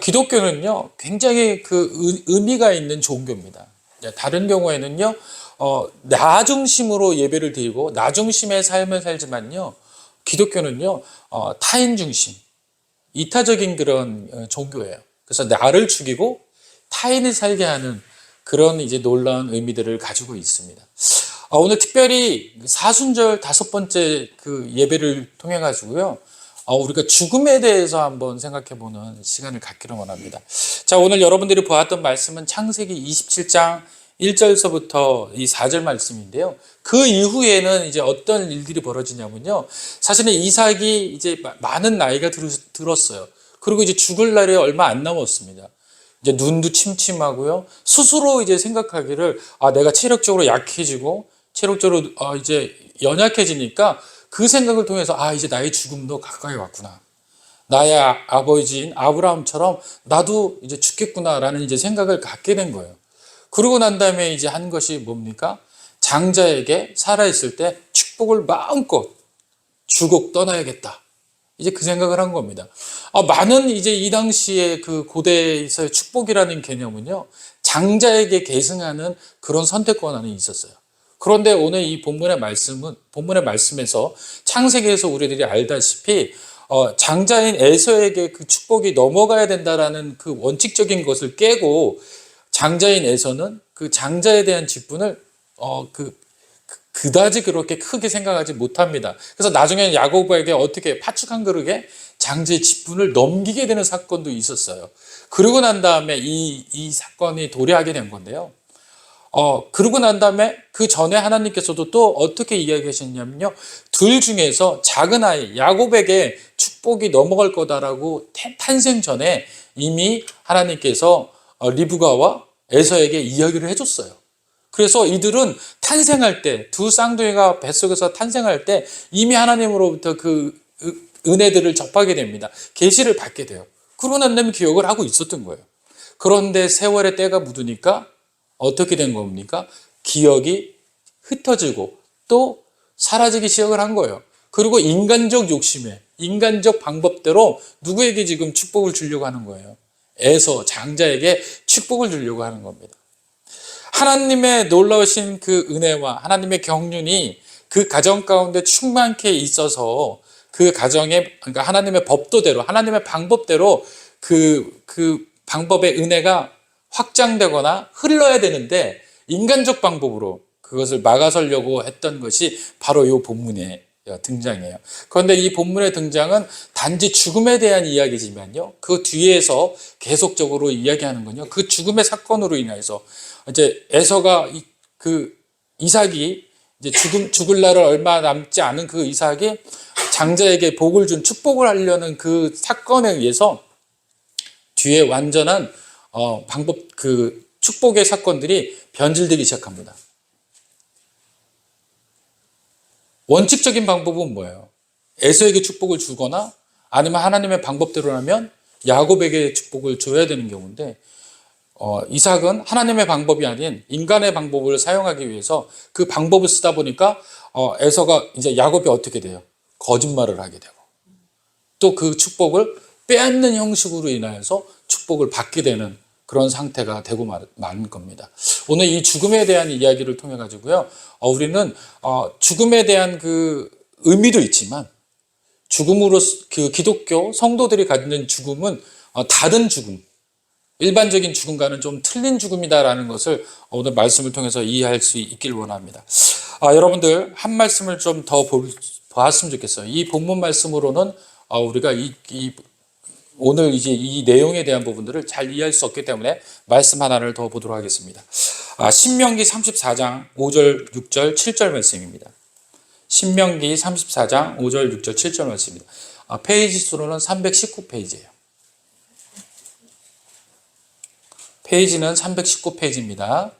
기독교는요, 굉장히 의미가 있는 종교입니다. 다른 경우에는요, 나 중심으로 예배를 드리고, 나 중심의 삶을 살지만요, 기독교는요, 타인 중심, 이타적인 그런 종교예요. 그래서 나를 죽이고 타인을 살게 하는 그런 이제 놀라운 의미들을 가지고 있습니다. 오늘 특별히 사순절 5번째 그 예배를 통해 가지고요, 우리가 죽음에 대해서 한번 생각해 보는 시간을 갖기를 원합니다. 자, 오늘 여러분들이 보았던 말씀은 창세기 27장 1절서부터 이 4절 말씀인데요. 그 이후에는 이제 어떤 일들이 벌어지냐면요. 사실은 이삭이 이제 많은 나이가 들었어요. 그리고 이제 죽을 날이 얼마 안 남았습니다. 이제 눈도 침침하고요. 스스로 이제 생각하기를, 내가 체력적으로 약해지고, 체력적으로 이제 연약해지니까 그 생각을 통해서, 이제 나의 죽음도 가까이 왔구나. 나의 아버지인 아브라함처럼 나도 이제 죽겠구나라는 이제 생각을 갖게 된 거예요. 그러고 난 다음에 이제 한 것이 뭡니까? 장자에게 살아있을 때 축복을 마음껏 주고 떠나야겠다. 이제 그 생각을 한 겁니다. 많은 이제 이 당시에 그 고대에서의 축복이라는 개념은요, 장자에게 계승하는 그런 선택권 안에 있었어요. 그런데 오늘 이 본문의 말씀에서 창세기에서 우리들이 알다시피 장자인 에서에게 그 축복이 넘어가야 된다라는 그 원칙적인 것을 깨고 장자인 에서는 그 장자에 대한 직분을 그다지 그렇게 크게 생각하지 못합니다. 그래서 나중에 야고보에게 어떻게 파축한 그릇에 장자의 직분을 넘기게 되는 사건도 있었어요. 그러고 난 다음에 이 사건이 도래하게 된 건데요. 그러고 난 다음에 그 전에 하나님께서도 또 어떻게 이야기하셨냐면요. 둘 중에서 작은 아이 야곱에게 축복이 넘어갈 거다라고 탄생 전에 이미 하나님께서 리브가와 에서에게 이야기를 해줬어요. 그래서 이들은 탄생할 때, 두 쌍둥이가 뱃속에서 탄생할 때 이미 하나님으로부터 그 은혜들을 접하게 됩니다. 계시를 받게 돼요. 그러고 난 다음에 기억을 하고 있었던 거예요. 그런데 세월의 때가 묻으니까 어떻게 된 겁니까? 기억이 흩어지고 또 사라지기 시작을 한 거예요. 그리고 인간적 욕심에, 인간적 방법대로 누구에게 지금 축복을 주려고 하는 거예요? 에서 장자에게 축복을 주려고 하는 겁니다. 하나님의 놀라우신 그 은혜와 하나님의 경륜이 그 가정 가운데 충만케 있어서 그 가정에, 그러니까 하나님의 법도대로, 하나님의 방법대로 그 방법의 은혜가 확장되거나 흘러야 되는데 인간적 방법으로 그것을 막아서려고 했던 것이 바로 이 본문의 등장이에요. 그런데 이 본문의 등장은 단지 죽음에 대한 이야기지만요, 그 뒤에서 계속적으로 이야기하는 건요, 그 죽음의 사건으로 인해서 이제 에서가 이삭이 이제 죽을 날을 얼마 남지 않은 그 이삭이 장자에게 복을 준 축복을 하려는 그 사건에 의해서 뒤에 완전한 축복의 사건들이 변질되기 시작합니다. 원칙적인 방법은 뭐예요? 에서에게 축복을 주거나 아니면 하나님의 방법대로라면 야곱에게 축복을 줘야 되는 경우인데, 이삭은 하나님의 방법이 아닌 인간의 방법을 사용하기 위해서 그 방법을 쓰다 보니까 에서가 이제 야곱이 어떻게 돼요? 거짓말을 하게 되고 또 그 축복을 빼앗는 형식으로 인하여서 축복을 받게 되는 그런 상태가 되고 마는 겁니다. 오늘 이 죽음에 대한 이야기를 통해 가지고요, 우리는 죽음에 대한 그 의미도 있지만 죽음으로 그 기독교 성도들이 갖는 죽음은 다른 죽음, 일반적인 죽음과는 좀 틀린 죽음이다라는 것을 오늘 말씀을 통해서 이해할 수 있길 원합니다. 여러분들 한 말씀을 좀 더 보았으면 좋겠어요. 이 본문 말씀으로는 우리가 오늘 이제 이 내용에 대한 부분들을 잘 이해할 수 없기 때문에 말씀 하나를 더 보도록 하겠습니다. 신명기 34장 5절, 6절, 7절 말씀입니다. 신명기 34장 5절, 6절, 7절 말씀입니다. 페이지 수로는 319페이지예요. 페이지는 319페이지입니다.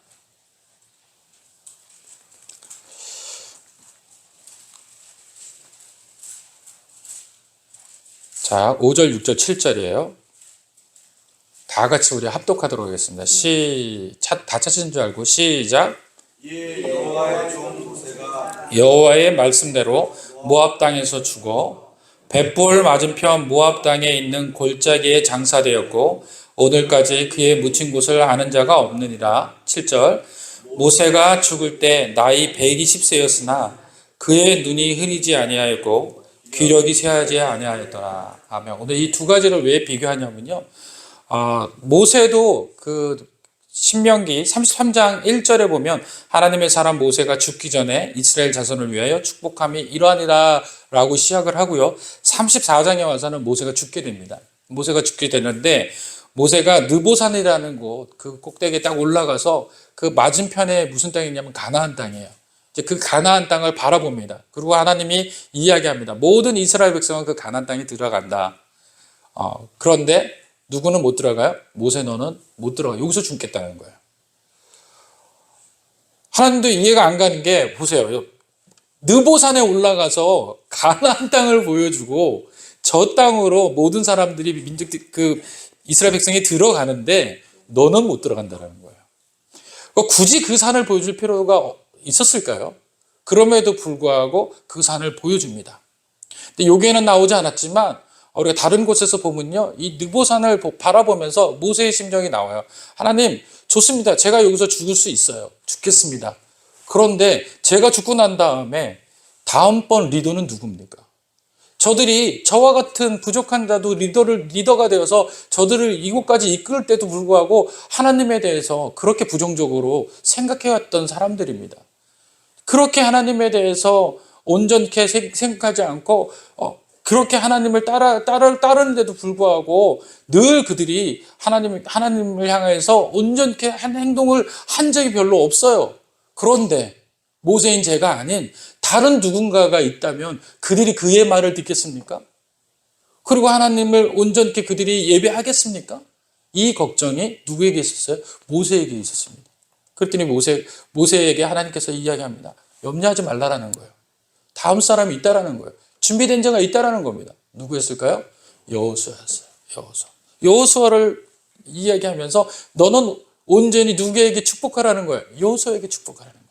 자, 5절, 6절, 7절이에요. 다 같이 우리 합독하도록 하겠습니다. 다 찾으신 줄 알고 시작. 여호와의 말씀대로 모압 땅에서 죽어 벳볼 맞은편 모압 땅에 있는 골짜기에 장사되었고 오늘까지 그의 묻힌 곳을 아는 자가 없느니라. 7절. 모세가 죽을 때 나이 120세였으나 그의 눈이 흐리지 아니하였고 귀력이 쇠하지 아니하였더라. 아멘. 오늘 이 두 가지를 왜 비교하냐면요. 모세도 그 신명기 33장 1절에 보면 하나님의 사람 모세가 죽기 전에 이스라엘 자손을 위하여 축복함이 이러하니라 라고 시작을 하고요. 34장에 와서는 모세가 죽게 됩니다. 모세가 죽게 되는데 모세가 느보산이라는 곳, 그 꼭대기에 딱 올라가서 그 맞은편에 무슨 땅이냐면 가나안 땅이에요. 이제 그 가나안 땅을 바라봅니다. 그리고 하나님이 이야기합니다. 모든 이스라엘 백성은 그 가나안 땅에 들어간다. 그런데 누구는 못 들어가요? 모세 너는 못 들어가. 여기서 죽겠다는 거예요. 하나님도 이해가 안 가는 게 보세요. 느보산에 올라가서 가나안 땅을 보여주고 저 땅으로 모든 사람들이 민족들 이스라엘 백성이 들어가는데 너는 못 들어간다는 거예요. 굳이 그 산을 보여줄 필요가 있었을까요? 그럼에도 불구하고 그 산을 보여줍니다. 근데 여기에는 나오지 않았지만 우리가 다른 곳에서 보면요, 이 느보산을 바라보면서 모세의 심정이 나와요. 하나님, 좋습니다. 제가 여기서 죽을 수 있어요. 죽겠습니다. 그런데 제가 죽고 난 다음에 다음번 리더는 누굽니까? 저들이 저와 같은 부족한 자도 리더가 되어서 저들을 이곳까지 이끌 때도 불구하고 하나님에 대해서 그렇게 부정적으로 생각해왔던 사람들입니다. 그렇게 하나님에 대해서 온전케 생각하지 않고 그렇게 하나님을 따르는데도 불구하고 늘 그들이 하나님을 향해서 온전케 한 행동을 한 적이 별로 없어요. 그런데 모세인 제가 아닌 다른 누군가가 있다면 그들이 그의 말을 듣겠습니까? 그리고 하나님을 온전케 그들이 예배하겠습니까? 이 걱정이 누구에게 있었어요? 모세에게 있었습니다. 그랬더니 모세에게 하나님께서 이야기합니다. 염려하지 말라라는 거예요. 다음 사람이 있다라는 거예요. 준비된 자가 있다라는 겁니다. 누구였을까요? 여호수아였어요. 여호수아를 이야기하면서 너는 온전히 누구에게 축복하라는 거예요? 여호수아에게 축복하라는 거예요.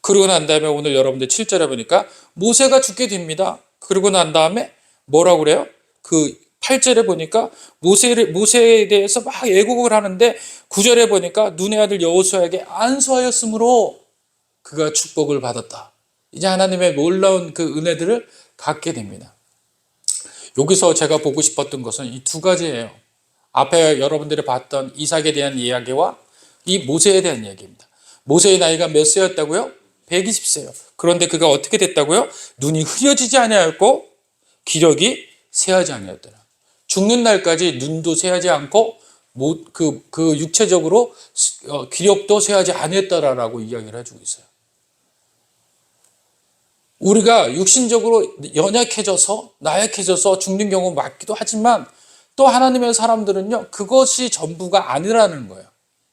그러고 난 다음에 오늘 여러분들 7절에 보니까 모세가 죽게 됩니다. 그러고 난 다음에 뭐라고 그래요? 그 8절에 보니까 모세에 대해서 막 애곡을 하는데 9절에 보니까 눈의 아들 여호수아에게 안수하였으므로 그가 축복을 받았다. 이제 하나님의 놀라운 그 은혜들을 갖게 됩니다. 여기서 제가 보고 싶었던 것은 이 두 가지예요. 앞에 여러분들이 봤던 이삭에 대한 이야기와 이 모세에 대한 이야기입니다. 모세의 나이가 몇 세였다고요? 120세요. 그런데 그가 어떻게 됐다고요? 눈이 흐려지지 아니하였고 기력이 쇠하지 아니하였더라. 죽는 날까지 눈도 쇠하지 않고 그 육체적으로 기력도 쇠하지 아니했다라고 이야기를 해주고 있어요. 우리가 육신적으로 연약해져서 나약해져서 죽는 경우 많기도 하지만 또 하나님의 사람들은요, 그것이 전부가 아니라는 거예요.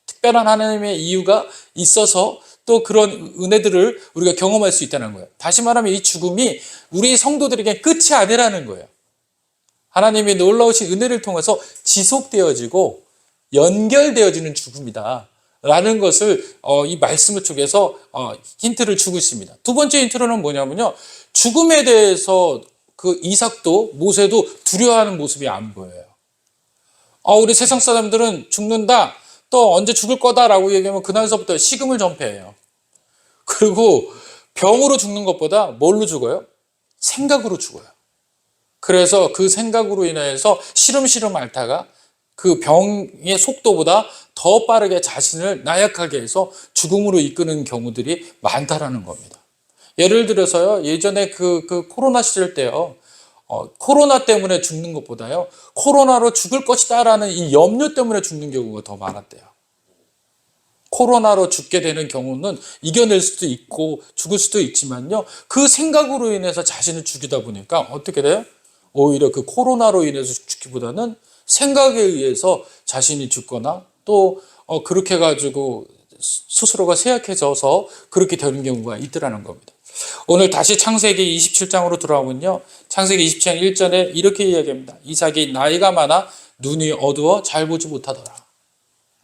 특별한 하나님의 이유가 있어서 또 그런 은혜들을 우리가 경험할 수 있다는 거예요. 다시 말하면 이 죽음이 우리 성도들에게 끝이 아니라는 거예요. 하나님의 놀라우신 은혜를 통해서 지속되어지고 연결되어지는 죽음이다 라는 것을 이 말씀을 통해서 힌트를 주고 있습니다. 두 번째 힌트로는 뭐냐면요, 죽음에 대해서 그 이삭도 모세도 두려워하는 모습이 안 보여요. 우리 세상 사람들은 죽는다, 또 언제 죽을 거다라고 얘기하면 그날서부터 식음을 전폐해요. 그리고 병으로 죽는 것보다 뭘로 죽어요? 생각으로 죽어요. 그래서 그 생각으로 인해서 시름시름 앓다가 그 병의 속도보다 더 빠르게 자신을 나약하게 해서 죽음으로 이끄는 경우들이 많다라는 겁니다. 예를 들어서요, 예전에 그 코로나 시절 때요, 코로나 때문에 죽는 것보다요, 코로나로 죽을 것이다라는 이 염려 때문에 죽는 경우가 더 많았대요. 코로나로 죽게 되는 경우는 이겨낼 수도 있고 죽을 수도 있지만요, 그 생각으로 인해서 자신을 죽이다 보니까 어떻게 돼요? 오히려 그 코로나로 인해서 죽기보다는 생각에 의해서 자신이 죽거나 또 그렇게 해가지고 스스로가 쇠약해져서 그렇게 되는 경우가 있더라는 겁니다. 오늘 다시 창세기 27장으로 돌아오면요, 창세기 27장 1절에 이렇게 이야기합니다. 이삭이 나이가 많아 눈이 어두워 잘 보지 못하더라.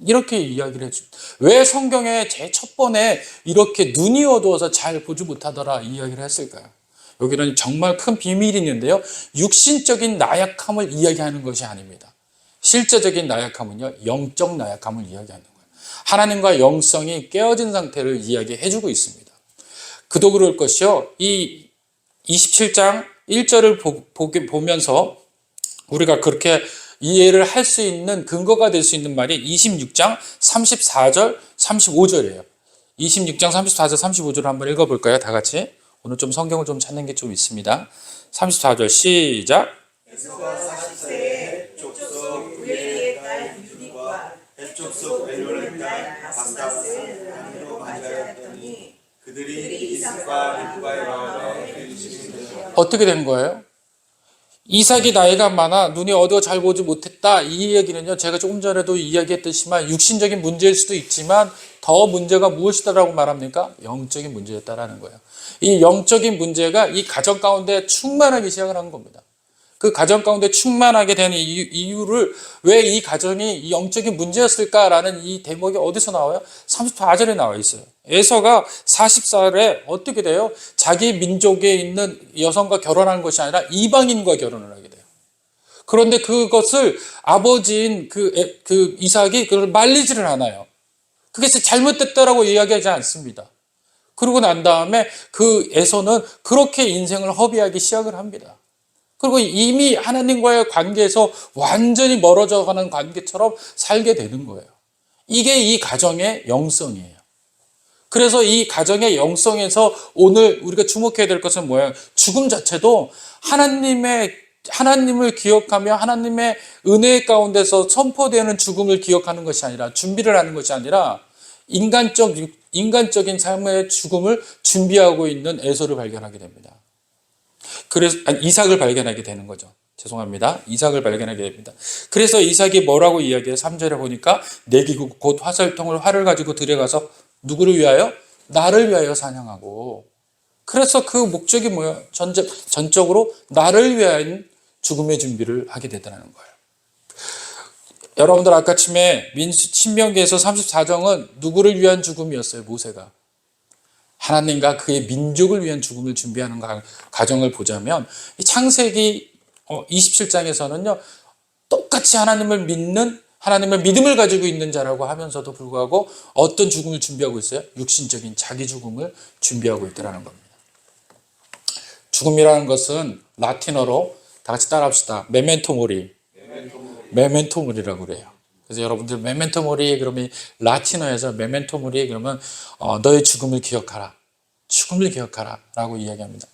이렇게 이야기를 해줍니다. 왜 성경에 제 첫 번에 이렇게 눈이 어두워서 잘 보지 못하더라 이야기를 했을까요? 여기는 정말 큰 비밀이 있는데요. 육신적인 나약함을 이야기하는 것이 아닙니다. 실제적인 나약함은요, 영적 나약함을 이야기하는 거예요. 하나님과 영성이 깨어진 상태를 이야기해 주고 있습니다. 그도 그럴 것이요, 이 27장 1절을 보면서 우리가 그렇게 이해를 할 수 있는 근거가 될 수 있는 말이 26장 34절 35절이에요. 26장 34절 35절을 한번 읽어볼까요? 다 같이. 오늘 좀 성경을 좀 찾는 게 좀 있습니다. 34절 시작. 에서가 40세에 족속 우리의 딸 유디과 헷족속 벨론의 딸 바스다스를 아내로 맞이하였더니 그들이 이삭과 립바에 와서 어떻게 된 거예요? 이삭이 나이가 많아 눈이 어두워 잘 보지 못했다. 이 얘기는요, 제가 조금 전에도 이야기했듯이만 육신적인 문제일 수도 있지만 더 문제가 무엇이다라고 말합니까? 영적인 문제였다라는 거예요. 이 영적인 문제가 이 가정 가운데 충만하기 시작을 한 겁니다. 그 가정 가운데 충만하게 되는 이유를, 왜 이 가정이 영적인 문제였을까라는 이 대목이 어디서 나와요? 34절에 나와 있어요. 에서가 40살에 어떻게 돼요? 자기 민족에 있는 여성과 결혼한 것이 아니라 이방인과 결혼을 하게 돼요. 그런데 그것을 아버지인 그 이삭이 그걸 말리지를 않아요. 그게 잘못됐다라고 이야기하지 않습니다. 그러고 난 다음에 그 에서는 그렇게 인생을 허비하기 시작을 합니다. 그리고 이미 하나님과의 관계에서 완전히 멀어져 가는 관계처럼 살게 되는 거예요. 이게 이 가정의 영성이에요. 그래서 이 가정의 영성에서 오늘 우리가 주목해야 될 것은 뭐예요? 죽음 자체도 하나님을 기억하며 하나님의 은혜 가운데서 선포되는 죽음을 기억하는 것이 아니라, 준비를 하는 것이 아니라 인간적인 삶의 죽음을 준비하고 있는 에서를 발견하게 됩니다. 그래서 이삭을 발견하게 되는 거죠. 죄송합니다. 이삭을 발견하게 됩니다. 그래서 이삭이 뭐라고 이야기해요? 3절에 보니까 내기구 곧 화살통을 활을 가지고 들여가서 누구를 위하여? 나를 위하여 사냥하고. 그래서 그 목적이 뭐예요? 전적으로 나를 위한 죽음의 준비를 하게 되더라는 거예요. 여러분들 아까 신명기에서 34장은 누구를 위한 죽음이었어요? 모세가. 하나님과 그의 민족을 위한 죽음을 준비하는 과정을 보자면, 창세기 27장에서는요, 똑같이 하나님을 믿음을 가지고 있는 자라고 하면서도 불구하고 어떤 죽음을 준비하고 있어요? 육신적인 자기 죽음을 준비하고 있다는 겁니다. 죽음이라는 것은 라틴어로 다 같이 따라합시다. 메멘토 모리. 메멘토 모리라고 그래요. 그래서 여러분들 메멘토 모리 그러면 라틴어에서 메멘토 모리 그러면 너의 죽음을 기억하라. 죽음을 기억하라 라고 이야기합니다.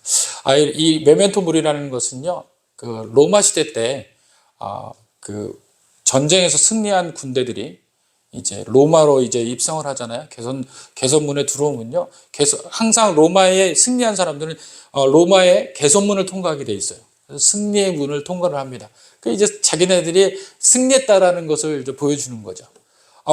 이 메멘토 모리라는 것은요, 그 로마 시대 때 그 전쟁에서 승리한 군대들이 이제 로마로 이제 입성을 하잖아요. 개선문에 들어오면요, 항상 로마에 승리한 사람들은 로마의 개선문을 통과하게 돼 있어요. 그래서 승리의 문을 통과를 합니다. 그 이제 자기네들이 승리했다라는 것을 이제 보여주는 거죠.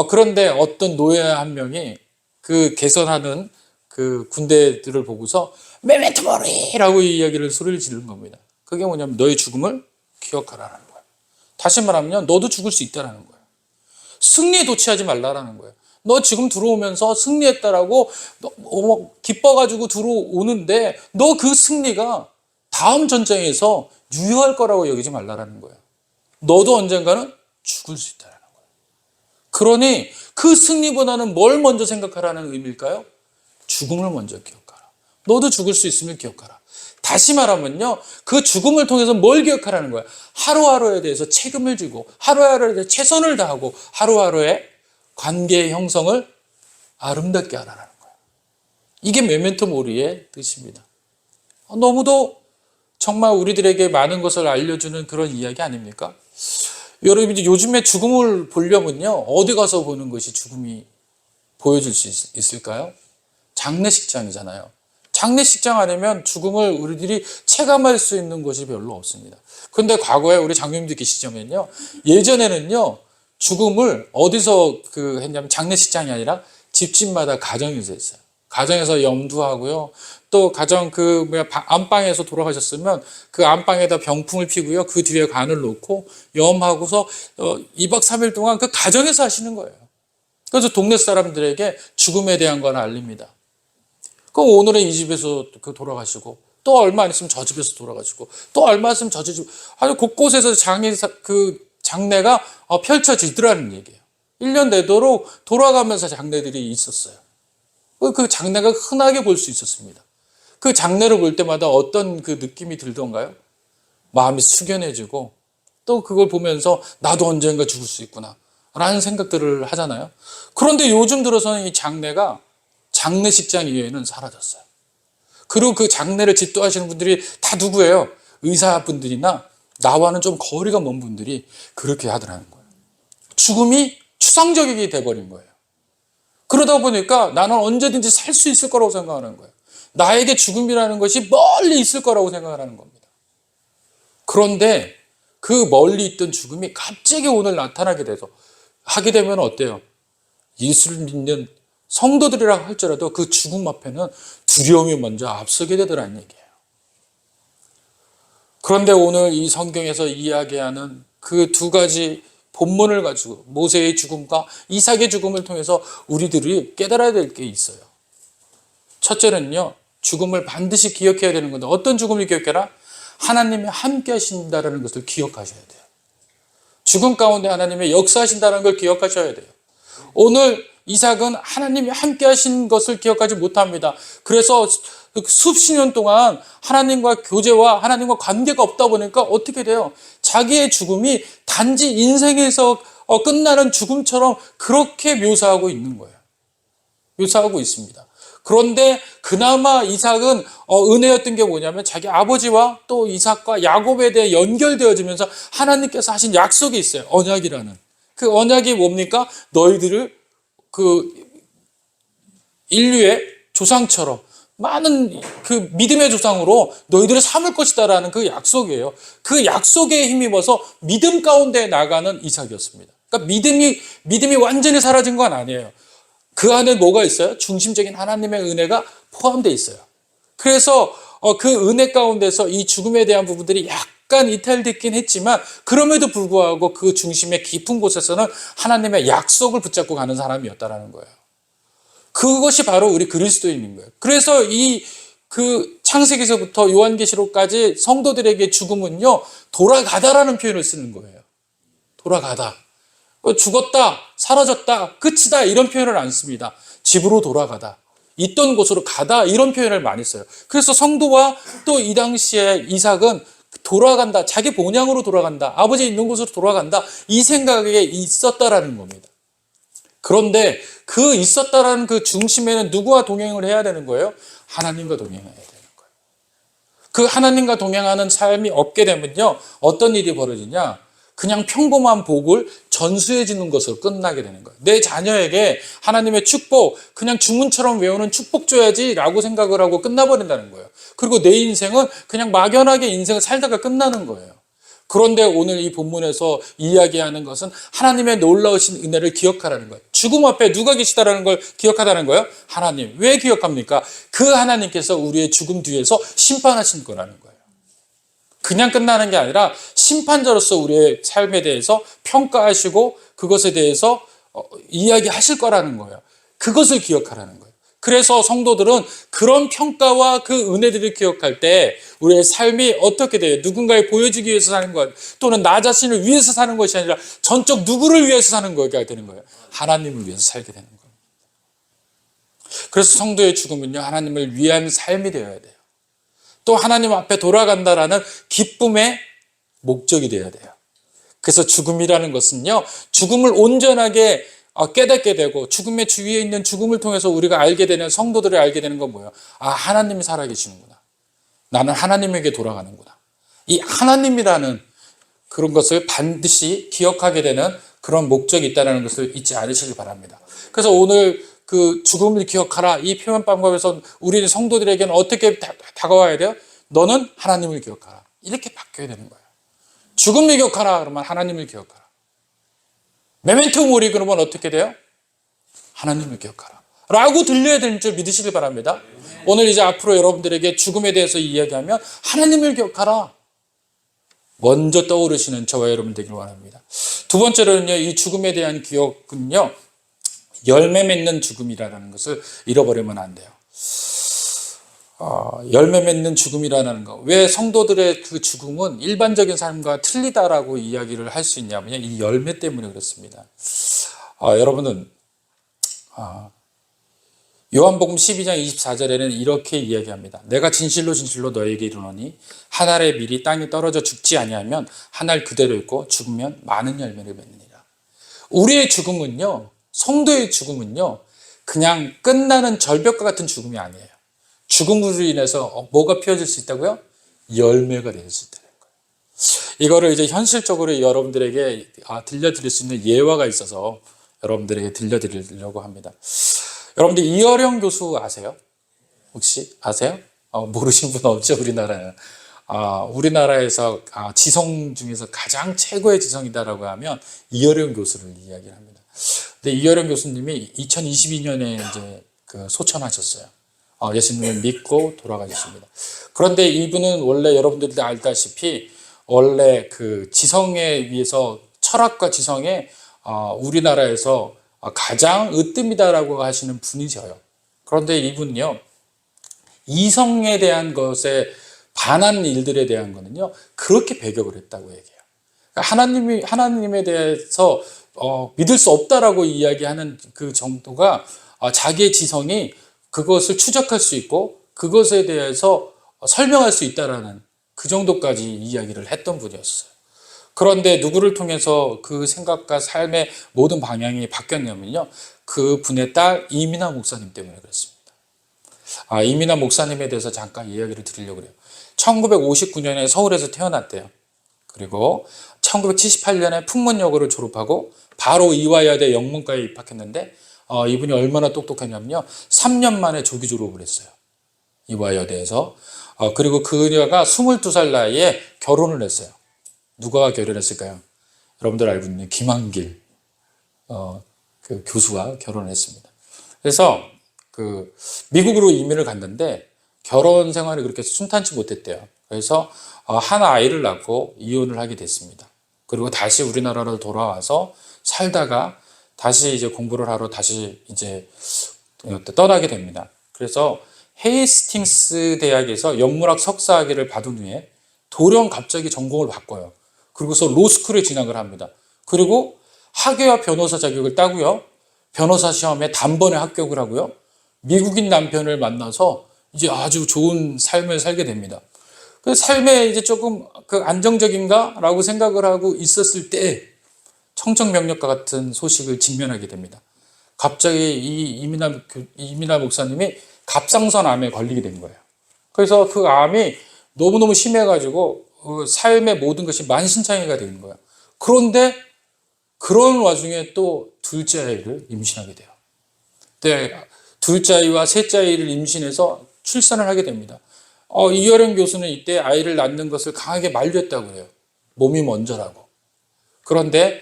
그런데 어떤 노예 한 명이 그 개선하는 그 군대들을 보고서 메멘토 모리라고 이 이야기를 소리를 지르는 겁니다. 그게 뭐냐면 너의 죽음을 기억하라는 거예요. 다시 말하면 너도 죽을 수 있다라는 거예요. 승리에 도취하지 말라라는 거예요. 너 지금 들어오면서 승리했다라고 기뻐가지고 들어오는데 너 그 승리가 다음 전쟁에서 유효할 거라고 여기지 말라라는 거예요. 너도 언젠가는 죽을 수 있다라는 거예요. 그러니 그 승리보다는 뭘 먼저 생각하라는 의미일까요? 죽음을 먼저 기억하라. 너도 죽을 수 있음을 기억하라. 다시 말하면요, 그 죽음을 통해서 뭘 기억하라는 거야? 하루하루에 대해서 책임을 지고 하루하루에 대해서 최선을 다하고 하루하루의 관계의 형성을 아름답게 하라는 거예요. 이게 메멘토 모리의 뜻입니다. 너무도 정말 우리들에게 많은 것을 알려주는 그런 이야기 아닙니까? 여러분, 요즘에 죽음을 보려면요, 어디 가서 보는 것이 죽음이 보여줄 수 있을까요? 장례식장이잖아요. 장례식장 아니면 죽음을 우리들이 체감할 수 있는 곳이 별로 없습니다. 그런데 과거에 우리 장로님들 계시자면요, 예전에는요, 죽음을 어디서 했냐면 장례식장이 아니라 집집마다 가정에서 했어요. 가정에서 염두하고요. 또 가정 안방에서 돌아가셨으면 그 안방에다 병풍을 피고요. 그 뒤에 관을 놓고 염하고서 2박 3일 동안 그 가정에서 하시는 거예요. 그래서 동네 사람들에게 죽음에 대한 걸 알립니다. 그럼 오늘은 이 집에서 돌아가시고 또 얼마 안 있으면 저 집에서 돌아가시고, 또 얼마 있으면 저 집, 아주 곳곳에서 장례가 펼쳐지더라는 얘기예요. 1년 내도록 돌아가면서 장례들이 있었어요. 그 장례가 흔하게 볼 수 있었습니다. 그 장례를 볼 때마다 어떤 그 느낌이 들던가요? 마음이 숙연해지고, 또 그걸 보면서 나도 언젠가 죽을 수 있구나 라는 생각들을 하잖아요. 그런데 요즘 들어서는 이 장례가 장례식장 이외에는 사라졌어요. 그리고 그 장례를 집도하시는 분들이 다 누구예요? 의사분들이나 나와는 좀 거리가 먼 분들이 그렇게 하더라는 거예요. 죽음이 추상적이게 돼버린 거예요. 그러다 보니까 나는 언제든지 살 수 있을 거라고 생각하는 거예요. 나에게 죽음이라는 것이 멀리 있을 거라고 생각하는 겁니다. 그런데 그 멀리 있던 죽음이 갑자기 오늘 나타나게 돼서 하게 되면 어때요? 예수를 믿는 성도들이라고 할지라도 그 죽음 앞에는 두려움이 먼저 앞서게 되더라는 얘기예요. 그런데 오늘 이 성경에서 이야기하는 그 두 가지 본문을 가지고 모세의 죽음과 이삭의 죽음을 통해서 우리들이 깨달아야 될 게 있어요. 첫째는요, 죽음을 반드시 기억해야 되는 건데, 어떤 죽음을 기억해라? 하나님이 함께 하신다는 것을 기억하셔야 돼요. 죽음 가운데 하나님의 역사하신다는 걸 기억하셔야 돼요. 오늘 이삭은 하나님이 함께 하신 것을 기억하지 못합니다. 그래서 수십 년 동안 하나님과 교제와 하나님과 관계가 없다 보니까 어떻게 돼요? 자기의 죽음이 단지 인생에서 끝나는 죽음처럼 그렇게 묘사하고 있는 거예요. 묘사하고 있습니다. 그런데 그나마 이삭은 은혜였던 게 뭐냐면 자기 아버지와 또 이삭과 야곱에 대해 연결되어지면서 하나님께서 하신 약속이 있어요. 언약이라는. 그 언약이 뭡니까? 너희들을 그 인류의 조상처럼 많은 그 믿음의 조상으로 너희들을 삼을 것이다라는 그 약속이에요. 그 약속에 힘입어서 믿음 가운데 나가는 이삭이었습니다. 그러니까 믿음이 완전히 사라진 건 아니에요. 그 안에 뭐가 있어요? 중심적인 하나님의 은혜가 포함되어 있어요. 그래서 그 은혜 가운데서 이 죽음에 대한 부분들이 약간 이탈됐긴 했지만 그럼에도 불구하고 그 중심의 깊은 곳에서는 하나님의 약속을 붙잡고 가는 사람이었다라는 거예요. 그것이 바로 우리 그리스도인인 거예요. 그래서 그 창세기서부터 요한계시록까지 성도들에게 죽음은요, 돌아가다라는 표현을 쓰는 거예요. 돌아가다. 죽었다, 사라졌다, 끝이다 이런 표현을 안 씁니다. 집으로 돌아가다, 있던 곳으로 가다 이런 표현을 많이 써요. 그래서 성도와 또 이 당시에 이삭은 돌아간다, 자기 본향으로 돌아간다, 아버지 있는 곳으로 돌아간다 이 생각에 있었다라는 겁니다. 그런데 그 있었다라는 그 중심에는 누구와 동행을 해야 되는 거예요? 하나님과 동행해야 되는 거예요. 그 하나님과 동행하는 삶이 없게 되면요, 어떤 일이 벌어지냐? 그냥 평범한 복을 전수해 주는 것으로 끝나게 되는 거예요. 내 자녀에게 하나님의 축복, 그냥 주문처럼 외우는 축복 줘야지 라고 생각을 하고 끝나버린다는 거예요. 그리고 내 인생은 그냥 막연하게 인생을 살다가 끝나는 거예요. 그런데 오늘 이 본문에서 이야기하는 것은 하나님의 놀라우신 은혜를 기억하라는 거예요. 죽음 앞에 누가 계시다라는 걸 기억하다는 거예요. 하나님. 왜 기억합니까? 그 하나님께서 우리의 죽음 뒤에서 심판하신 거라는 거예요. 그냥 끝나는 게 아니라 심판자로서 우리의 삶에 대해서 평가하시고 그것에 대해서 이야기하실 거라는 거예요. 그것을 기억하라는 거예요. 그래서 성도들은 그런 평가와 그 은혜들을 기억할 때 우리의 삶이 어떻게 돼요? 누군가에 보여주기 위해서 사는 것, 또는 나 자신을 위해서 사는 것이 아니라 전적 누구를 위해서 사는 거가 되는 거예요. 하나님을 위해서 살게 되는 거예요. 그래서 성도의 죽음은요, 하나님을 위한 삶이 되어야 돼요. 또 하나님 앞에 돌아간다라는 기쁨의 목적이 되어야 돼요. 그래서 죽음이라는 것은요, 죽음을 온전하게 깨닫게 되고 죽음의 주위에 있는 죽음을 통해서 우리가 알게 되는, 성도들이 알게 되는 건 뭐예요? 아, 하나님이 살아계시는구나. 나는 하나님에게 돌아가는구나. 이 하나님이라는 그런 것을 반드시 기억하게 되는 그런 목적이 있다는 것을 잊지 않으시길 바랍니다. 그래서 오늘 그 죽음을 기억하라 이 표현 방법에서 우리 성도들에게는 어떻게 다가와야 돼요? 너는 하나님을 기억하라. 이렇게 바뀌어야 되는 거예요. 죽음을 기억하라 그러면 하나님을 기억하라. 메멘토 모리 그러면 어떻게 돼요? 하나님을 기억하라 라고 들려야 되는 줄 믿으시길 바랍니다. 오늘 이제 앞으로 여러분들에게 죽음에 대해서 이야기하면 하나님을 기억하라 먼저 떠오르시는 저와 여러분 되길 원합니다. 두 번째로는요, 이 죽음에 대한 기억은요, 열매 맺는 죽음이라는 것을 잃어버리면 안 돼요. 열매 맺는 죽음이라는 거. 왜 성도들의 그 죽음은 일반적인 삶과 틀리다라고 이야기를 할 수 있냐면요. 이 열매 때문에 그렇습니다. 여러분은 요한복음 12장 24절에는 이렇게 이야기합니다. 내가 진실로 진실로 너에게 이르노니 한 알의 밀이 땅에 떨어져 죽지 아니하면 한 알 그대로 있고 죽으면 많은 열매를 맺느니라. 우리의 죽음은요, 성도의 죽음은요, 그냥 끝나는 절벽과 같은 죽음이 아니에요. 죽음으로 인해서 뭐가 피어질 수 있다고요? 열매가 될 수 있다는 거예요. 이거를 이제 현실적으로 여러분들에게 들려드릴 수 있는 예화가 있어서 여러분들에게 들려드리려고 합니다. 여러분들 이어령 교수 아세요? 혹시 아세요? 모르신 분 없죠, 우리나라는. 우리나라에서 지성 중에서 가장 최고의 지성이다라고 하면 이어령 교수를 이야기를 합니다. 근데 이어령 교수님이 2022년에 이제 소천하셨어요. 예수님을 믿고 돌아가셨습니다. 그런데 이분은 원래 여러분들도 알다시피 원래 그 지성에 의해서 철학과 지성에 우리나라에서 가장 으뜸이다라고 하시는 분이셔요. 그런데 이분은요, 이성에 대한 것에 반한 일들에 대한 거는요, 그렇게 배격을 했다고 얘기해요. 그러니까 하나님에 대해서 믿을 수 없다라고 이야기하는 그 정도가 자기의 지성이 그것을 추적할 수 있고 그것에 대해서 설명할 수 있다라는 그 정도까지 이야기를 했던 분이었어요. 그런데 누구를 통해서 그 생각과 삶의 모든 방향이 바뀌었냐면요, 그 분의 딸 이민아 목사님 때문에 그렇습니다. 이민아 목사님에 대해서 잠깐 이야기를 드리려고 해요. 1959년에 서울에서 태어났대요. 그리고 1978년에 풍문여고를 졸업하고 바로 이화여대 영문과에 입학했는데 이분이 얼마나 똑똑했냐면요, 3년 만에 조기 졸업을 했어요. 이화여대에서. 그리고 그녀가 22살 나이에 결혼을 했어요. 누가 결혼했을까요? 여러분들 알고 있는 김한길 그 교수와 결혼을 했습니다. 그래서 미국으로 이민을 갔는데 결혼 생활이 그렇게 순탄치 못했대요. 그래서 한 아이를 낳고 이혼을 하게 됐습니다. 그리고 다시 우리나라로 돌아와서 살다가 다시 이제 공부를 하러 다시 이제 떠나게 됩니다. 그래서 헤이스팅스 대학에서 영문학 석사학위를 받은 후에 돌연 갑자기 전공을 바꿔요. 그리고서 로스쿨에 진학을 합니다. 그리고 학위와 변호사 자격을 따고요. 변호사 시험에 단번에 합격을 하고요. 미국인 남편을 만나서 이제 아주 좋은 삶을 살게 됩니다. 그 삶에 이제 조금 안정적인가라고 생각을 하고 있었을 때 청정명령과 같은 소식을 직면하게 됩니다. 갑자기 이 이민아 목사님이 갑상선암에 걸리게 된 거예요. 그래서 그 암이 너무너무 심해가지고 삶의 모든 것이 만신창이가 되는 거예요. 그런데 그런 와중에 또 둘째 아이를 임신하게 돼요. 네, 둘째 아이와 셋째 아이를 임신해서 출산을 하게 됩니다. 이여령 교수는 이때 아이를 낳는 것을 강하게 만류했다고 해요. 몸이 먼저라고. 그런데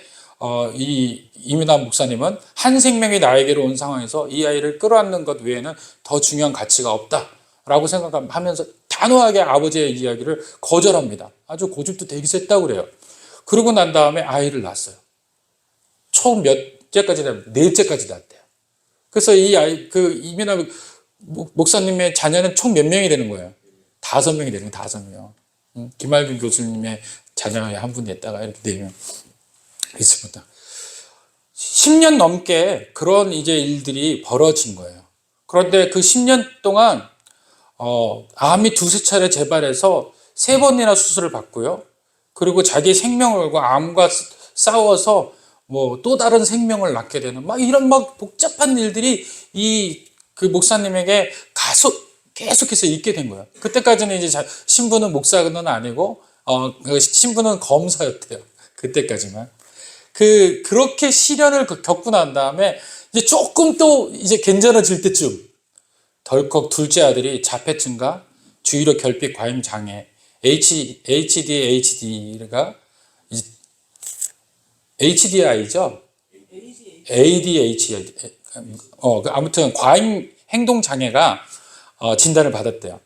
이 이민아 목사님은 한 생명이 나에게로 온 상황에서 이 아이를 끌어안는 것 외에는 더 중요한 가치가 없다라고 생각하면서 단호하게 아버지의 이야기를 거절합니다. 아주 고집도 되게 셌다고 그래요. 그러고 난 다음에 아이를 낳았어요. 총 몇째까지 낳았어요? 넷째까지 낳았대요. 그래서 이민아 목사님의 자녀는 총 몇 명이 되는 거예요? 5명이 되는 거예요. 5명. 김알균 교수님의 자녀의 한 분이 있다가 이렇게 4명 있습니다. 10년 넘게 그런 이제 일들이 벌어진 거예요. 그런데 그 10년 동안 암이 2-3차례 재발해서 3번이나 수술을 받고요. 그리고 자기 생명을 걸고 암과 싸워서 또 다른 생명을 낳게 되는 이런 복잡한 일들이 그 목사님에게 계속해서 있게 된 거예요. 그때까지는 이제 신부는 목사는 아니고 신부는 검사였대요. 그때까지만. 그렇게 시련을 겪고 난 다음에 이제 조금 또 이제 괜찮아질 때쯤 덜컥 둘째 아들이 자폐증과 주의력 결핍 과잉 장애 HDHD가 HDI죠. ADHD. 아무튼 과잉 행동 장애가 진단을 받았대요.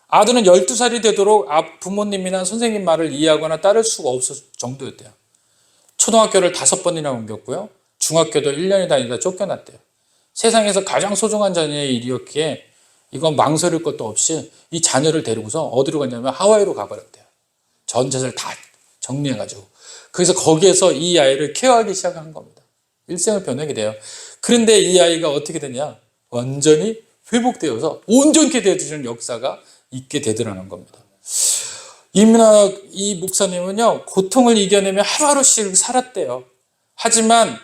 아들은 12살이 되도록 부모님이나 선생님 말을 이해하거나 따를 수가 없을 정도였대요. 초등학교를 5번이나 옮겼고요. 중학교도 1년이 다니다 쫓겨났대요. 세상에서 가장 소중한 자녀의 일이었기에 이건 망설일 것도 없이 이 자녀를 데리고서 어디로 갔냐면 하와이로 가버렸대요. 전 재산을 다 정리해가지고. 그래서 거기에서 이 아이를 케어하기 시작한 겁니다. 일생을 변하게 돼요. 그런데 이 아이가 어떻게 되냐? 완전히 회복되어서 온전케 되어지는 역사가 있게 되더라는 겁니다. 이민학 이 목사님은요, 고통을 이겨내며 하루하루씩 살았대요. 하지만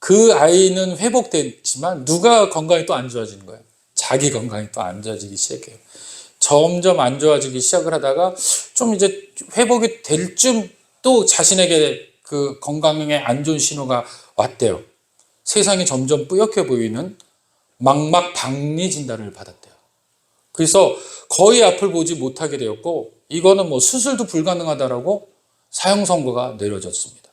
그 아이는 회복됐지만 누가 건강이 또 안 좋아지는 거예요? 자기 건강이 또 안 좋아지기 시작해요. 점점 안 좋아지기 시작을 하다가 좀 이제 회복이 될 쯤 또 자신에게 그 건강에 안 좋은 신호가 왔대요. 세상이 점점 뿌옇게 보이는 망막박리 진단을 받았대요. 그래서 거의 앞을 보지 못하게 되었고, 이거는 뭐 수술도 불가능하다라고 사형 선고가 내려졌습니다.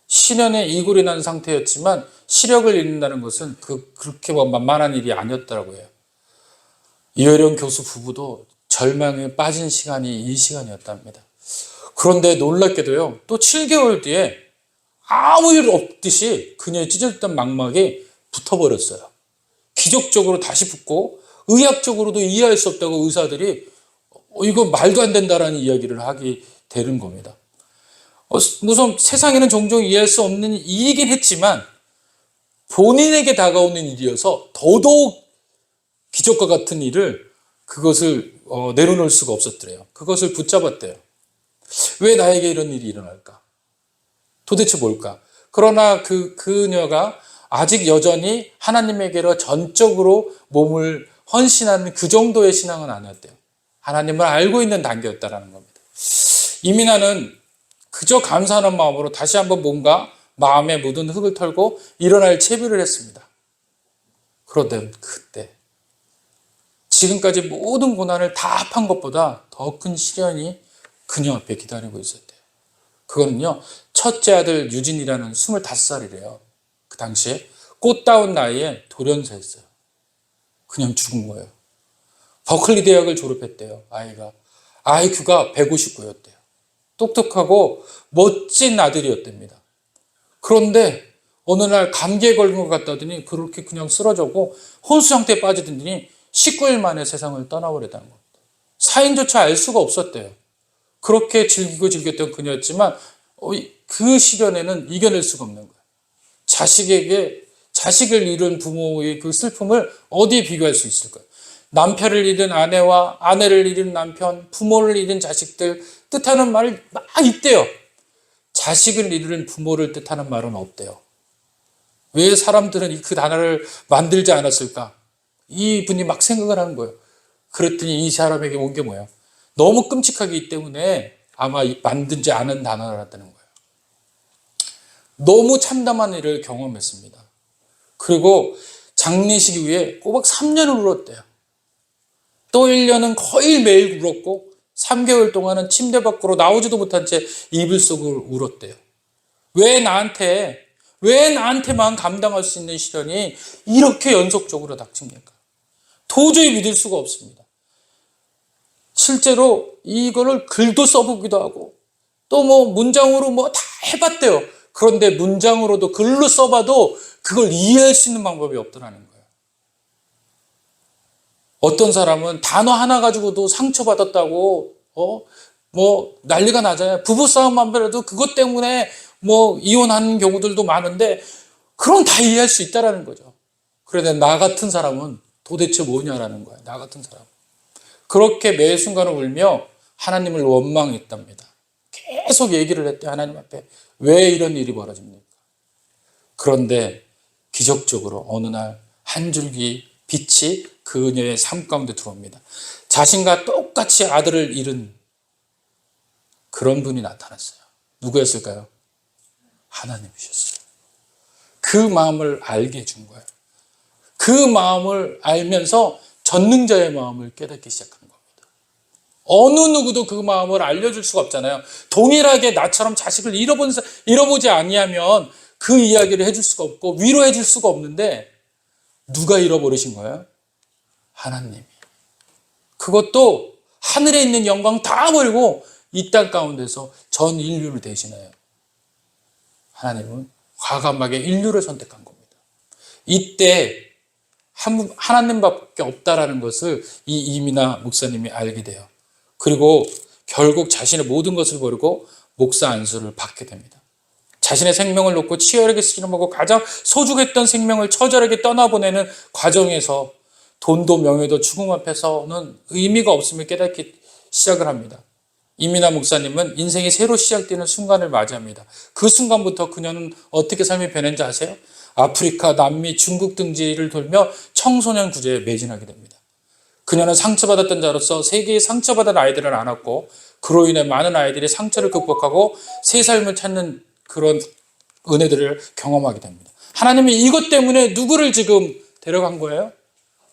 신연에 이골이 난 상태였지만 시력을 잃는다는 것은 그렇게 만만한 일이 아니었다고 해요. 이효령 교수 부부도 절망에 빠진 시간이 이 시간이었답니다. 그런데 놀랍게도요, 또 7개월 뒤에 아무 일 없듯이 그녀의 찢어졌던 망막이 붙어버렸어요. 기적적으로 다시 붙고, 의학적으로도 이해할 수 없다고 의사들이 이거 말도 안 된다라는 이야기를 하게 되는 겁니다. 우선 세상에는 종종 이해할 수 없는 일이긴 했지만 본인에게 다가오는 일이어서 더더욱 기적과 같은 일을 그것을 내려놓을 수가 없었더래요. 그것을 붙잡았대요. 왜 나에게 이런 일이 일어날까? 도대체 뭘까? 그러나 그녀가 아직 여전히 하나님에게로 전적으로 몸을 헌신하는 그 정도의 신앙은 아니었대요. 하나님을 알고 있는 단계였다라는 겁니다. 이민아는 그저 감사하는 마음으로 다시 한번 뭔가 마음에 묻은 흙을 털고 일어날 채비를 했습니다. 그런데 그때 지금까지 모든 고난을 다 합한 것보다 더 큰 시련이 그녀 앞에 기다리고 있었대요. 그거는요, 첫째 아들 유진이라는 25살이래요. 그 당시에 꽃다운 나이에 돌연사했어요. 그냥 죽은 거예요. 버클리 대학을 졸업했대요. 아이가 IQ가 159였대요. 똑똑하고 멋진 아들이었답니다. 그런데 어느 날 감기에 걸린 것 같다더니 그렇게 그냥 쓰러졌고 혼수 상태에 빠지더니 19일 만에 세상을 떠나버렸다는 겁니다. 사인조차 알 수가 없었대요. 그렇게 즐기고 즐겼던 그녀였지만 그 시련에는 이겨낼 수가 없는 거예요. 자식을 잃은 부모의 그 슬픔을 어디에 비교할 수 있을까요? 남편을 잃은 아내와 아내를 잃은 남편, 부모를 잃은 자식들 뜻하는 말이 막 있대요. 자식을 잃은 부모를 뜻하는 말은 없대요. 왜 사람들은 그 단어를 만들지 않았을까? 이분이 막 생각을 하는 거예요. 그랬더니 이 사람에게 온 게 뭐예요? 너무 끔찍하기 때문에 아마 만들지 않은 단어라는 거예요. 너무 참담한 일을 경험했습니다. 그리고 장례식 이후에 꼬박 3년을 울었대요. 또 1년은 거의 매일 울었고 3개월 동안은 침대 밖으로 나오지도 못한 채 이불 속을 울었대요. 왜 나한테만 감당할 수 있는 시련이 이렇게 연속적으로 닥칩니까? 도저히 믿을 수가 없습니다. 실제로 이거를 글도 써보기도 하고 또 문장으로 다 해봤대요. 그런데 문장으로도 글로 써봐도 그걸 이해할 수 있는 방법이 없더라는 거예요. 어떤 사람은 단어 하나 가지고도 상처받았다고 난리가 나잖아요. 부부싸움만 해도 그것 때문에 이혼하는 경우들도 많은데 그건 다 이해할 수 있다라는 거죠. 그런데 나 같은 사람은 도대체 뭐냐라는 거예요. 나 같은 사람. 그렇게 매 순간을 울며 하나님을 원망했답니다. 계속 얘기를 했대. 하나님 앞에 왜 이런 일이 벌어집니까? 그런데 기적적으로 어느 날 한 줄기 빛이 그녀의 삶 가운데 들어옵니다. 자신과 똑같이 아들을 잃은 그런 분이 나타났어요. 누구였을까요? 하나님이셨어요. 그 마음을 알게 해준 거예요. 그 마음을 알면서 전능자의 마음을 깨닫기 시작한 겁니다. 어느 누구도 그 마음을 알려줄 수가 없잖아요. 동일하게 나처럼 자식을 잃어보지 아니하면 그 이야기를 해줄 수가 없고 위로해 줄 수가 없는데 누가 잃어버리신 거예요? 하나님이. 그것도 하늘에 있는 영광 다 버리고 이 땅 가운데서 전 인류를 대신해요. 하나님은 과감하게 인류를 선택한 겁니다. 이때 하나님밖에 없다라는 것을 이 이민아 목사님이 알게 돼요. 그리고 결국 자신의 모든 것을 버리고 목사 안수를 받게 됩니다. 자신의 생명을 놓고 치열하게 씨름하고 가장 소중했던 생명을 처절하게 떠나보내는 과정에서 돈도 명예도 죽음 앞에서는 의미가 없음을 깨닫기 시작을 합니다. 이민아 목사님은 인생이 새로 시작되는 순간을 맞이합니다. 그 순간부터 그녀는 어떻게 삶이 변했는지 아세요? 아프리카, 남미, 중국 등지를 돌며 청소년 구제에 매진하게 됩니다. 그녀는 상처받았던 자로서 세계의 상처받은 아이들을 안았고 그로 인해 많은 아이들이 상처를 극복하고 새 삶을 찾는 그런 은혜들을 경험하게 됩니다. 하나님이 이것 때문에 누구를 지금 데려간 거예요?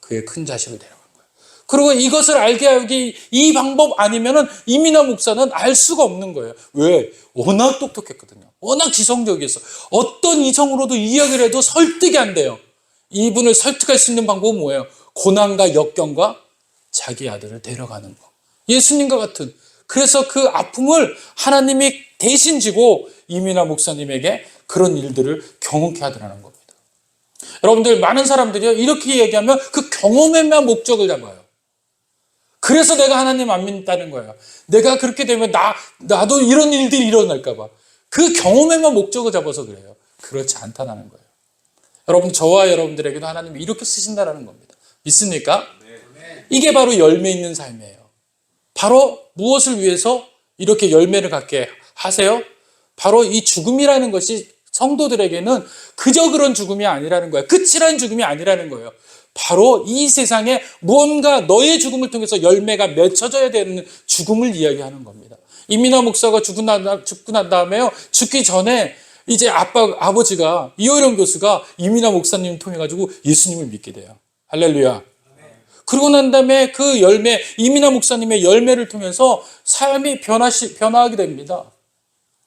그의 큰 자식을 데려간 거예요. 그리고 이것을 알게 하기 이 방법 아니면은 이민아 목사는 알 수가 없는 거예요. 왜? 워낙 똑똑했거든요. 워낙 지성적이었어. 어떤 이성으로도 이야기를 해도 설득이 안 돼요. 이분을 설득할 수 있는 방법은 뭐예요? 고난과 역경과 자기 아들을 데려가는 거. 예수님과 같은. 그래서 그 아픔을 하나님이 대신 지고 이민아 목사님에게 그런 일들을 경험케 하더라는 겁니다. 여러분들 많은 사람들이요 이렇게 얘기하면 그 경험에만 목적을 잡아요. 그래서 내가 하나님 안 믿다는 거예요. 내가 그렇게 되면 나도 이런 일들이 일어날까 봐. 그 경험에만 목적을 잡아서 그래요. 그렇지 않다는 거예요. 여러분 저와 여러분들에게도 하나님이 이렇게 쓰신다는 겁니다. 믿습니까? 이게 바로 열매 있는 삶이에요. 바로 무엇을 위해서 이렇게 열매를 갖게 하세요? 바로 이 죽음이라는 것이 성도들에게는 그저 그런 죽음이 아니라는 거예요. 끝이라는 죽음이 아니라는 거예요. 바로 이 세상에 무언가 너의 죽음을 통해서 열매가 맺혀져야 되는 죽음을 이야기하는 겁니다. 이민아 목사가 죽고 난 다음에요. 죽기 전에 이제 아버지가 이호령 교수가 이민아 목사님을 통해 가지고 예수님을 믿게 돼요. 할렐루야. 그러고 난 다음에 그 열매, 이민아 목사님의 열매를 통해서 삶이 변화하게 됩니다.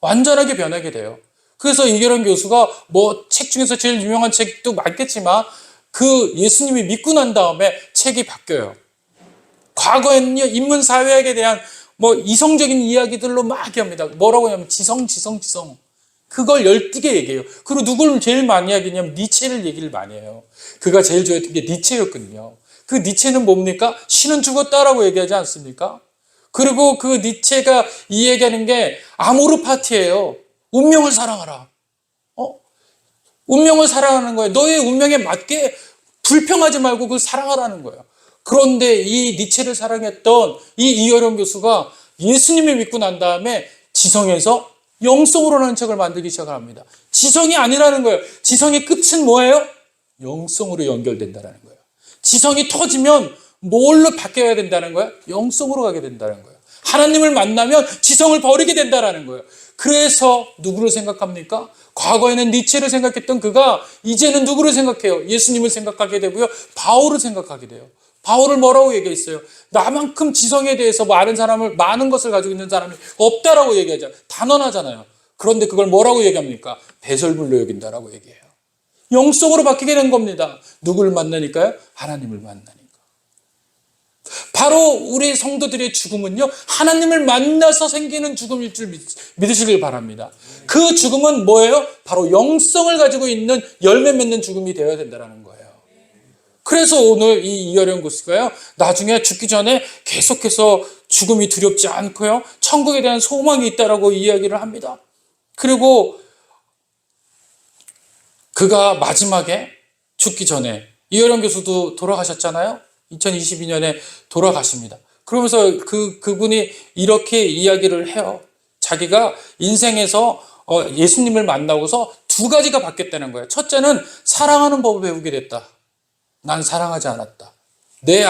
완전하게 변하게 돼요. 그래서 이계련 교수가 뭐 책 중에서 제일 유명한 책도 많겠지만 그 예수님이 믿고 난 다음에 책이 바뀌어요. 과거에는요, 인문사회학에 대한 뭐 이성적인 이야기들로 막 합니다. 뭐라고 하냐면 지성. 그걸 열띠게 얘기해요. 그리고 누구를 제일 많이 하겠냐면 니체를 얘기를 많이 해요. 그가 제일 좋아했던 게 니체였거든요. 그 니체는 뭡니까? 신은 죽었다라고 얘기하지 않습니까? 그리고 그 니체가 이 얘기하는 게 아모르 파티예요. 운명을 사랑하라. 운명을 사랑하는 거예요. 너의 운명에 맞게 불평하지 말고 그걸 사랑하라는 거예요. 그런데 이 니체를 사랑했던 이 이어령 교수가 예수님을 믿고 난 다음에 지성에서 영성으로라는 책을 만들기 시작을 합니다. 지성이 아니라는 거예요. 지성의 끝은 뭐예요? 영성으로 연결된다는 거예요. 지성이 터지면 뭘로 바뀌어야 된다는 거예요? 영성으로 가게 된다는 거예요. 하나님을 만나면 지성을 버리게 된다는 거예요. 그래서 누구를 생각합니까? 과거에는 니체를 생각했던 그가 이제는 누구를 생각해요? 예수님을 생각하게 되고요. 바울을 생각하게 돼요. 바울을 뭐라고 얘기했어요? 나만큼 지성에 대해서 많은 것을 가지고 있는 사람이 없다라고 얘기하잖아요. 단언하잖아요. 그런데 그걸 뭐라고 얘기합니까? 배설물로 여긴다라고 얘기해요. 영성으로 바뀌게 된 겁니다. 누구를 만나니까요? 하나님을 만나니까. 바로 우리 성도들의 죽음은요, 하나님을 만나서 생기는 죽음일 줄 믿으시길 바랍니다. 그 죽음은 뭐예요? 바로 영성을 가지고 있는 열매 맺는 죽음이 되어야 된다는 거예요. 그래서 오늘 이 이어령 교수가요, 나중에 죽기 전에 계속해서 죽음이 두렵지 않고요, 천국에 대한 소망이 있다라고 이야기를 합니다. 그리고 그가 마지막에 죽기 전에 이어령 교수도 돌아가셨잖아요. 2022년에 돌아가십니다. 그러면서 그분이 이렇게 이야기를 해요. 자기가 인생에서 예수님을 만나고서 두 가지가 바뀌었다는 거예요. 첫째는 사랑하는 법을 배우게 됐다. 난 사랑하지 않았다. 내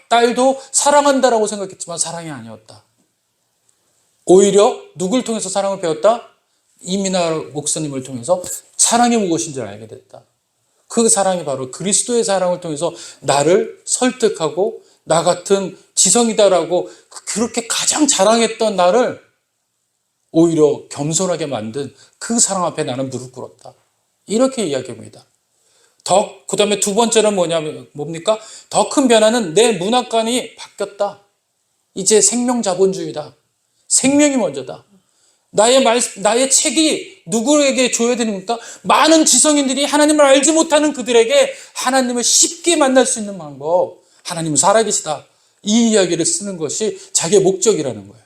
딸도 사랑한다라고 생각했지만 사랑이 아니었다. 오히려 누굴 통해서 사랑을 배웠다? 이민아 목사님을 통해서 사랑이 무엇인지 알게 됐다. 그 사랑이 바로 그리스도의 사랑을 통해서 나를 설득하고 나 같은 지성이다라고 그렇게 가장 자랑했던 나를 오히려 겸손하게 만든 그 사랑 앞에 나는 무릎 꿇었다. 이렇게 이야기합니다. 그 다음에 두 번째는 뭡니까? 더 큰 변화는 내 문화관이 바뀌었다. 이제 생명 자본주의다. 생명이 먼저다. 나의 책이 누구에게 줘야 되는 겁니까? 많은 지성인들이 하나님을 알지 못하는 그들에게 하나님을 쉽게 만날 수 있는 방법, 하나님은 살아계시다, 이 이야기를 쓰는 것이 자기의 목적이라는 거예요.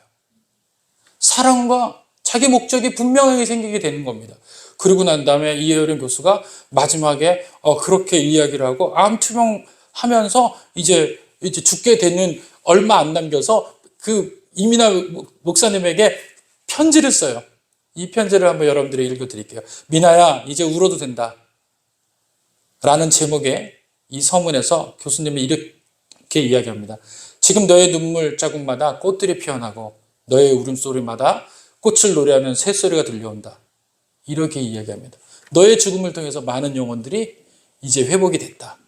사랑과 자기 목적이 분명하게 생기게 되는 겁니다. 그리고 난 다음에 이혜련 교수가 마지막에 그렇게 이야기를 하고 암 투병하면서 이제 죽게 되는 얼마 안 남겨서 그 이민아 목사님에게 편지를 써요. 이 편지를 한번 여러분들이 읽어드릴게요. 미나야, 이제 울어도 된다 라는 제목의 이 서문에서 교수님이 이렇게 이야기합니다. 지금 너의 눈물 자국마다 꽃들이 피어나고 너의 울음소리마다 꽃을 노래하는 새소리가 들려온다. 이렇게 이야기합니다. 너의 죽음을 통해서 많은 영혼들이 이제 회복이 됐다.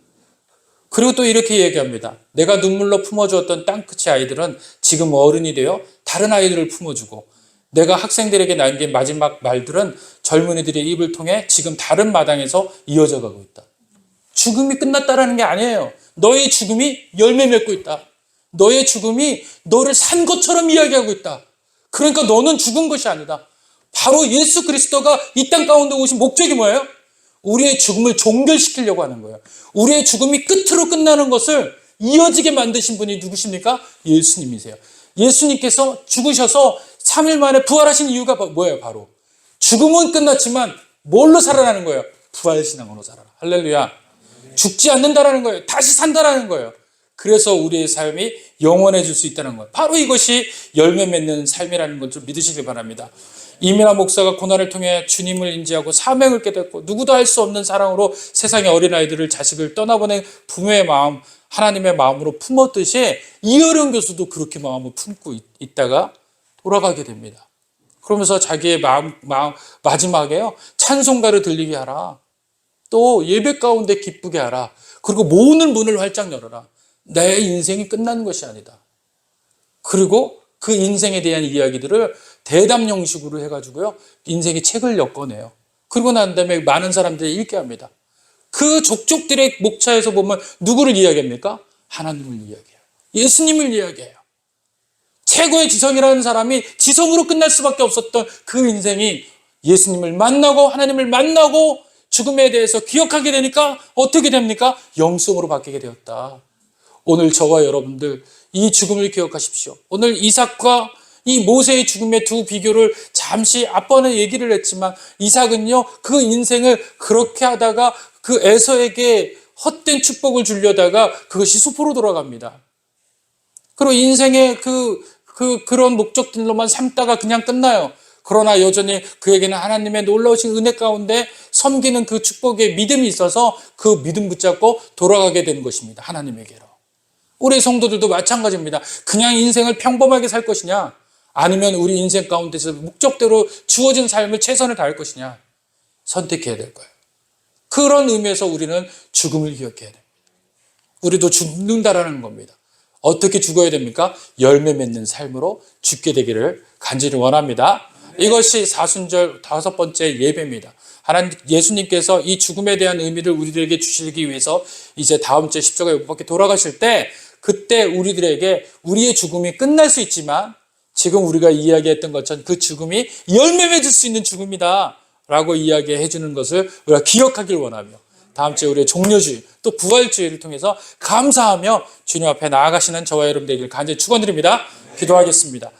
그리고 또 이렇게 얘기합니다. 내가 눈물로 품어주었던 땅끝의 아이들은 지금 어른이 되어 다른 아이들을 품어주고, 내가 학생들에게 남긴 마지막 말들은 젊은이들의 입을 통해 지금 다른 마당에서 이어져 가고 있다. 죽음이 끝났다라는 게 아니에요. 너의 죽음이 열매 맺고 있다. 너의 죽음이 너를 산 것처럼 이야기하고 있다. 그러니까 너는 죽은 것이 아니다. 바로 예수 그리스도가 이 땅 가운데 오신 목적이 뭐예요? 우리의 죽음을 종결시키려고 하는 거예요. 우리의 죽음이 끝으로 끝나는 것을 이어지게 만드신 분이 누구십니까? 예수님이세요. 예수님께서 죽으셔서 3일 만에 부활하신 이유가 뭐예요? 바로 죽음은 끝났지만 뭘로 살아나는 거예요? 부활신앙으로 살아라. 할렐루야. 죽지 않는다라는 거예요. 다시 산다라는 거예요. 그래서 우리의 삶이 영원해질 수 있다는 거예요. 바로 이것이 열매 맺는 삶이라는 걸 좀 믿으시길 바랍니다. 이민아 목사가 고난을 통해 주님을 인지하고 사명을 깨닫고 누구도 할 수 없는 사랑으로 세상의 어린아이들을, 자식을 떠나보낸 부모의 마음, 하나님의 마음으로 품었듯이 이혜련 교수도 그렇게 마음을 품고 있다가 돌아가게 됩니다. 그러면서 자기의 마지막에요, 찬송가를 들리게 하라. 또 예배 가운데 기쁘게 하라. 그리고 모든 문을 활짝 열어라. 내 인생이 끝나는 것이 아니다. 그리고 그 인생에 대한 이야기들을 대담 형식으로 해가지고요, 인생의 책을 엮어내요. 그리고 난 다음에 많은 사람들이 읽게 합니다. 그 족족들의 목차에서 보면 누구를 이야기합니까? 하나님을 이야기해요. 예수님을 이야기해요. 최고의 지성이라는 사람이 지성으로 끝날 수밖에 없었던 그 인생이 예수님을 만나고 하나님을 만나고 죽음에 대해서 기억하게 되니까 어떻게 됩니까? 영성으로 바뀌게 되었다. 오늘 저와 여러분들 이 죽음을 기억하십시오. 오늘 이삭과 이 모세의 죽음의 두 비교를 잠시 앞번에 얘기를 했지만, 이삭은요 그 인생을 그렇게 하다가 그 에서에게 헛된 축복을 주려다가 그것이 수포로 돌아갑니다. 그리고 인생의 그런 목적들로만 삼다가 그냥 끝나요. 그러나 여전히 그에게는 하나님의 놀라우신 은혜 가운데 섬기는 그 축복의 믿음이 있어서 그 믿음 붙잡고 돌아가게 되는 것입니다. 하나님에게로. 우리 성도들도 마찬가지입니다. 그냥 인생을 평범하게 살 것이냐, 아니면 우리 인생 가운데서 목적대로 주어진 삶을 최선을 다할 것이냐, 선택해야 될 거예요. 그런 의미에서 우리는 죽음을 기억해야 됩니다. 우리도 죽는다라는 겁니다. 어떻게 죽어야 됩니까? 열매 맺는 삶으로 죽게 되기를 간절히 원합니다. 이것이 사순절 5번째 예배입니다. 하나님, 예수님께서 이 죽음에 대한 의미를 우리들에게 주시기 위해서 이제 다음 주에 십자가 못 박혀 돌아가실 때, 그때 우리들에게 우리의 죽음이 끝날 수 있지만 지금 우리가 이야기했던 것처럼 그 죽음이 열매 맺을 수 있는 죽음이다 라고 이야기해 주는 것을 우리가 기억하길 원하며, 다음 주에 우리의 종려주의 또 부활주의를 통해서 감사하며 주님 앞에 나아가시는 저와 여러분 되기를 간절히 축원드립니다. 기도하겠습니다.